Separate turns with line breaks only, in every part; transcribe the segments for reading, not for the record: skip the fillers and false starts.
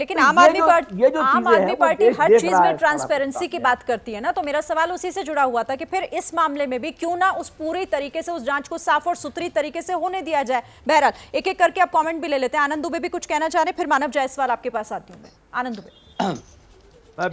लेकिन आम आदमी पार्टी हर चीज में ट्रांसपेरेंसी की
है।
बात करती है ना, तो मेरा सवाल उसी से जुड़ा हुआ था कि फिर इस मामले में भी क्यों ना उस पूरी तरीके से उस जांच को साफ और सुथरी तरीके से होने दिया जाए। बहरहाल एक एक करके आप कमेंट भी ले लेते हैं। आनंद दुबे भी कुछ कहना चाह रहे हैं, फिर मानव जायसवाल आपके पास आती हूँ मैं। आनंद दुबे।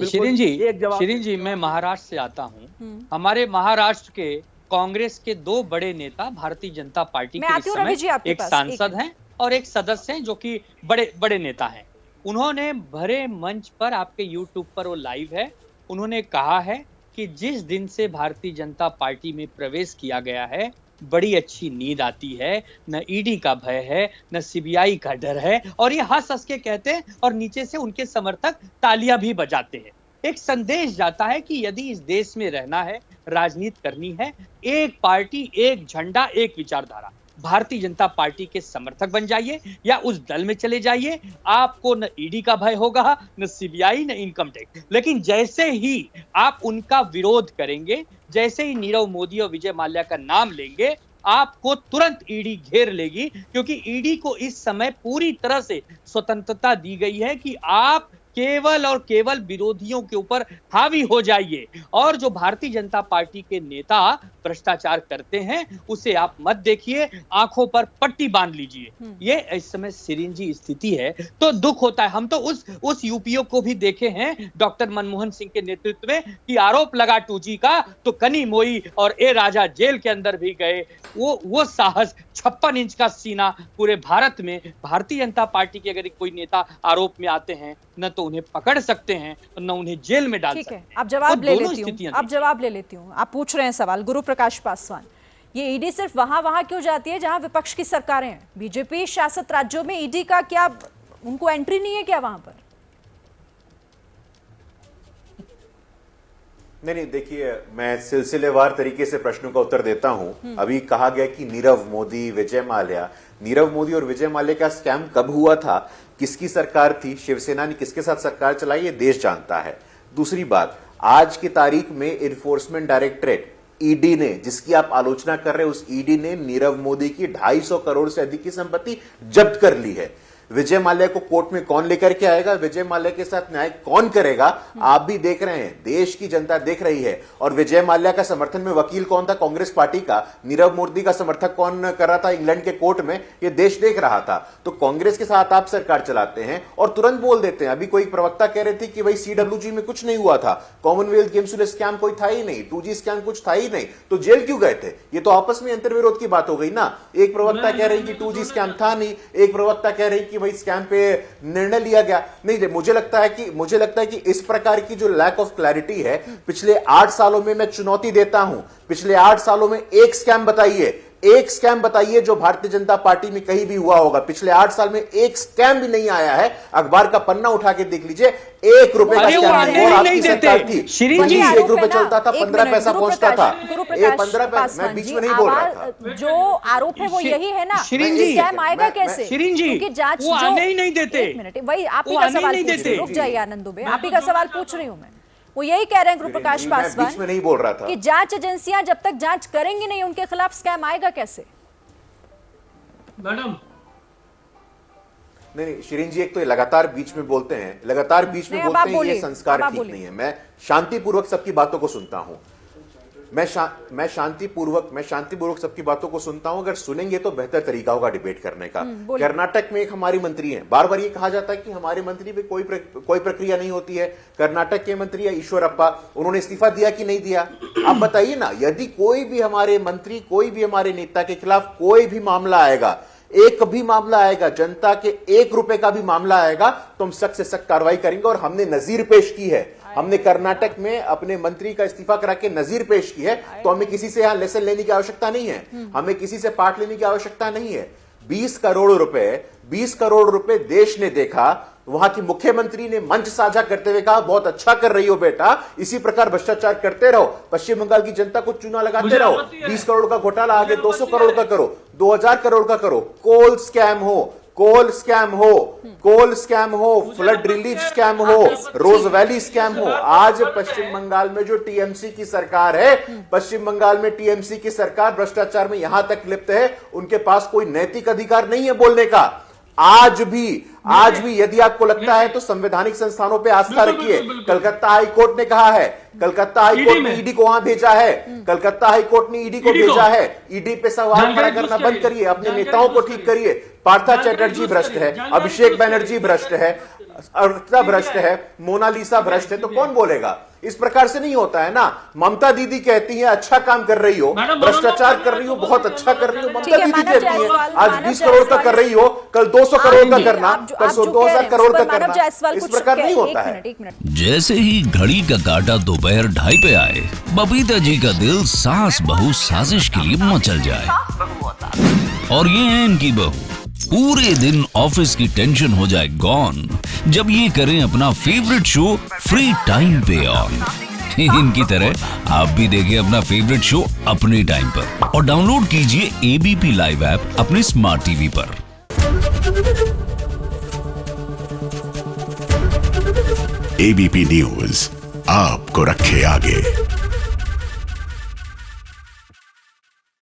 शिरीन जी मैं महाराष्ट्र से आता हूँ। हमारे महाराष्ट्र के कांग्रेस के दो बड़े नेता भारतीय जनता पार्टी के इस समय एक सांसद हैं और एक सदस्य हैं जो कि बड़े बड़े नेता हैं। उन्होंने भरे मंच पर, आपके यूट्यूब पर वो लाइव है, उन्होंने कहा है कि जिस दिन से भारतीय जनता पार्टी में प्रवेश किया गया है बड़ी अच्छी नींद आती है, न ईडी का भय है न सीबीआई का डर है, और ये हंस हंस के कहते हैं और नीचे से उनके समर्थक तालियां भी बजाते हैं। एक संदेश जाता है कि यदि इस देश में रहना है, राजनीति करनी है, एक पार्टी, एक झंडा, एक विचारधारा। भारतीय जनता पार्टी के समर्थक बन जाइए या उस दल में चले जाइए, आपको न ईडी का भय होगा, न सीबीआई, न इनकम टैक्स। लेकिन जैसे ही आप उनका विरोध करेंगे, जैसे ही नीरव मोदी और विजय माल्या का नाम लेंगे, आपको तुरंत ईडी घेर लेगी, क्योंकि ईडी को इस समय पूरी तरह से स्वतंत्रता दी गई है कि आप केवल और केवल विरोधियों के ऊपर हावी हो जाइए। और जो भारतीय जनता पार्टी के नेता भ्रष्टाचार करते हैं उसे आप मत देखिए, आंखों पर पट्टी बांध लीजिए। ये इस समय सिरिंजी स्थिति है। तो दुख होता है। हम तो उस यूपीओ को भी देखे हैं डॉक्टर मनमोहन सिंह के नेतृत्व में कि आरोप लगा 2G का तो कनी मोई और ए राजा जेल के अंदर भी गए। वो साहस, 56 इंच का सीना पूरे भारत में। भारतीय जनता पार्टी के अगर कोई नेता आरोप में आते हैं न तो उन्हें पकड़ सकते हैं न उन्हें जेल में डाल सकते हैं।
आप जवाब ले लेती हूँ। आप पूछ रहे हैं सवाल गुरु प्रकाश पासवान, ये ईडी सिर्फ वहां क्यों जाती है जहां विपक्ष की सरकारें हैं? बीजेपी शासित राज्यों में ईडी का क्या उनको एंट्री नहीं है क्या वहां पर?
नहीं, देखिए मैं सिलसिलेवार तरीके से प्रश्नों का उत्तर देता हूं। अभी कहा गया कि नीरव मोदी, विजय और विजय माल्या का स्कैम कब हुआ था, किसकी सरकार थी, शिवसेना ने किसके साथ सरकार चलाई, ये देश जानता है। दूसरी बात, आज की तारीख में इन्फोर्समेंट डायरेक्टरेट ईडी ने, जिसकी आप आलोचना कर रहे हैं, उस ईडी ने नीरव मोदी की 250 करोड़ से अधिक की संपत्ति जब्त कर ली है। विजय माल्या को कोर्ट में कौन लेकर के आएगा, विजय माल्या के साथ न्याय कौन करेगा, आप भी देख रहे हैं, देश की जनता देख रही है। और विजय माल्या का समर्थन में वकील कौन था कांग्रेस पार्टी का, नीरव मोदी का समर्थक कौन कर रहा था इंग्लैंड के कोर्ट में, यह देश देख रहा था। तो कांग्रेस के साथ आप सरकार चलाते हैं और तुरंत बोल देते हैं। अभी कोई प्रवक्ता कह रहे थे कि भाई CWG में कुछ नहीं हुआ था, कॉमनवेल्थ गेम्स में स्कैम कोई था ही नहीं, 2G स्कैम कुछ था ही नहीं, तो जेल क्यों गए थे? ये तो आपस में अंतर्विरोध की बात हो गई ना। एक प्रवक्ता कह रहे हैं कि 2G स्कैम था नहीं, एक प्रवक्ता कह रहे हैं कि भाई स्कैम पे निर्णय लिया गया नहीं। मुझे लगता है कि इस प्रकार की जो लैक ऑफ क्लैरिटी है, पिछले 8 सालों में मैं चुनौती देता हूं, पिछले 8 सालों में एक स्कैम बताइए जो भारतीय जनता पार्टी में कहीं भी हुआ होगा। पिछले 8 साल में एक स्कैम भी नहीं आया है। अखबार का पन्ना उठा के देख लीजिए, 1 रुपए का स्कैम आपकी सरकार थी। 1 रुपए चलता था, 15 पैसा पहुंचता था। 15 पैसा, मैं बीच में नहीं बोल रहा था।
जो आरोप है वो यही है ना, स्कैम आएगा कैसे? क्योंकि जांच
वो आने ही नहीं देते।
एक मिनट, वही आप ही का सवाल पूछ रही हूं। रुक जाइए आनंद दुबे, आप ही का सवाल पूछ रही हूं मैं। वो यही कह रहे हैं गुरु प्रकाश पासवान,
बीच में नहीं बोल रहा था
कि जांच एजेंसियां जब तक जांच करेंगी नहीं उनके खिलाफ स्कैम आएगा कैसे?
मैडम
नहीं, शिरीन जी, एक तो ये लगातार बीच में बोलते हैं, ये संस्कार ठीक नहीं है। मैं शांतिपूर्वक सबकी बातों को सुनता हूं, मैं शांतिपूर्वक सबकी बातों को सुनता हूं। अगर सुनेंगे तो बेहतर तरीका होगा डिबेट करने का। कर्नाटक में एक हमारी मंत्री है, बार बार ये कहा जाता है कि हमारे मंत्री पे कोई प्रक्रिया नहीं होती है। कर्नाटक के मंत्री है ईश्वरप्पा, उन्होंने इस्तीफा दिया कि नहीं दिया? आप बताइए ना। यदि कोई भी हमारे मंत्री, कोई भी हमारे नेता के खिलाफ कोई भी मामला आएगा, एक भी मामला आएगा, जनता के 1 रुपए का भी मामला आएगा, तो हम सख्त से सख्त कार्रवाई करेंगे। और हमने नजीर पेश की है, हमने कर्नाटक में अपने मंत्री का इस्तीफा करा के नजीर पेश की है। तो हमें किसी से यहां लेसन लेने की आवश्यकता नहीं है, हमें किसी से पाठ लेने की आवश्यकता नहीं है। 20 करोड़ रुपए देश ने देखा। वहां की मुख्यमंत्री ने मंच साझा करते हुए कहा, बहुत अच्छा कर रही हो बेटा, इसी प्रकार भ्रष्टाचार करते रहो, पश्चिम बंगाल की जनता को चूना लगाते रहो। 20 करोड़ का घोटाला आगे 200 करोड़ का करो, 2000 करोड़ का करो। कोल स्कैम हो, फ्लड रिलीफ स्कैम हो, रोज वैली स्कैम हो। आज पश्चिम बंगाल में जो टीएमसी की सरकार है, पश्चिम बंगाल में टीएमसी की सरकार भ्रष्टाचार में यहां तक लिप्त है, उनके पास कोई नैतिक अधिकार नहीं है बोलने का। आज भी यदि आपको लगता है तो संवैधानिक संस्थानों पे आस्था रखिए। कलकत्ता हाई कोर्ट ने कहा है, कलकत्ता हाई कोर्ट ने ईडी को वहां भेजा है, कलकत्ता हाई कोर्ट ने ईडी को भेजा है। ईडी पे सवाल खड़ा करना बंद करिए, अपने नेताओं को ठीक करिए। पार्था चैटर्जी भ्रष्ट है, अभिषेक बैनर्जी भ्रष्ट है, अर्पिता भ्रष्ट है, मोनालिसा भ्रष्ट है, तो कौन बोलेगा? इस प्रकार से नहीं होता है ना। ममता दीदी कहती है अच्छा काम कर रही हो, भ्रष्टाचार कर रही हो, बहुत अच्छा कर रही हो। ममता दीदी कहती है आज 20 करोड़ का कर रही हो, कल 200 करोड़ का करना, परसों 2000 करोड़ का करना। इस प्रकार नहीं होता है।
जैसे ही घड़ी का काटा दोपहर 2:30 पे आए, बबीता जी का दिल सास बहू साजिश के लिए मचल जाए। और ये है इनकी बहू, पूरे दिन ऑफिस की टेंशन हो जाए गॉन जब ये करें अपना फेवरेट शो फ्री टाइम पे ऑन। इनकी तरह आप भी देखें अपना फेवरेट शो अपने टाइम पर और डाउनलोड कीजिए एबीपी लाइव ऐप अपने स्मार्ट टीवी पर।
एबीपी न्यूज आपको रखे आगे।